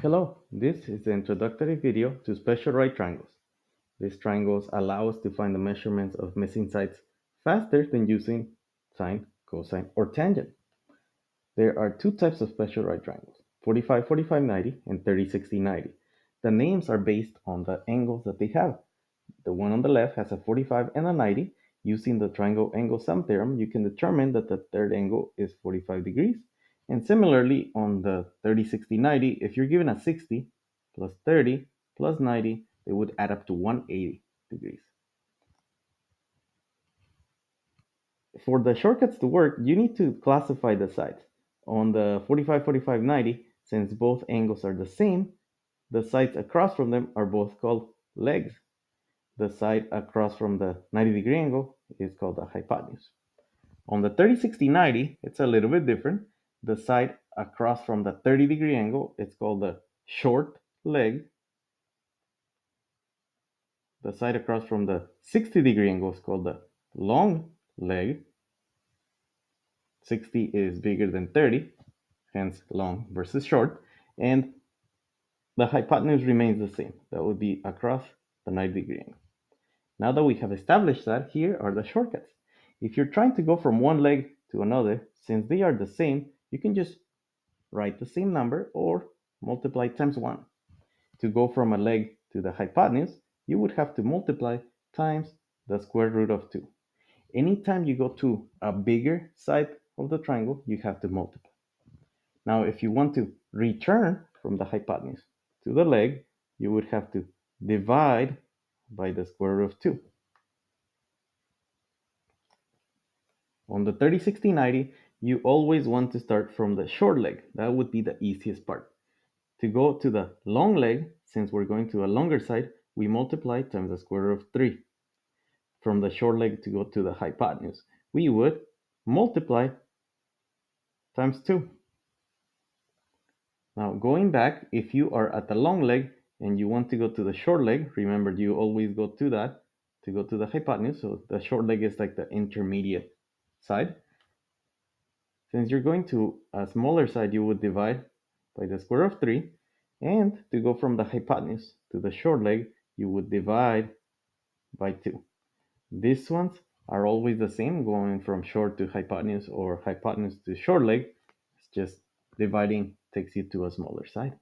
Hello, this is the introductory video to special right triangles. These triangles allow us to find the measurements of missing sides faster than using sine, cosine, or tangent. There are two types of special right triangles, 45-45-90 and 30-60-90. The names are based on the angles that they have. The one on the left has a 45 and a 90. Using the triangle angle sum theorem, you can determine that the third angle is 45 degrees. And similarly, on the 30-60-90, if you're given a 60 plus 30 plus 90, they would add up to 180 degrees. For the shortcuts to work, you need to classify the sides. On the 45-45-90, since both angles are the same, the sides across from them are both called legs. The side across from the 90-degree angle is called the hypotenuse. On the 30-60-90, it's a little bit different. The side across from the 30-degree angle is called the short leg. The side across from the 60-degree angle is called the long leg. 60 is bigger than 30, hence long versus short. And the hypotenuse remains the same. That would be across the 90-degree angle. Now that we have established that, here are the shortcuts. If you're trying to go from one leg to another, since they are the same, you can just write the same number or multiply times 1. To go from a leg to the hypotenuse, you would have to multiply times the square root of 2. Anytime you go to a bigger side of the triangle, you have to multiply. Now, if you want to return from the hypotenuse to the leg, you would have to divide by the square root of 2. On the 30-60-90, you always want to start from the short leg. That would be the easiest part. To go to the long leg, since we're going to a longer side, we multiply times the square root of 3. From the short leg to go to the hypotenuse, we would multiply times 2. Now, going back, if you are at the long leg and you want to go to the short leg, remember you always go to that to go to the hypotenuse. So the short leg is like the intermediate side. Since you're going to a smaller side, you would divide by the square root of 3. And to go from the hypotenuse to the short leg, you would divide by 2. These ones are always the same, going from short to hypotenuse or hypotenuse to short leg. It's just dividing takes you to a smaller side.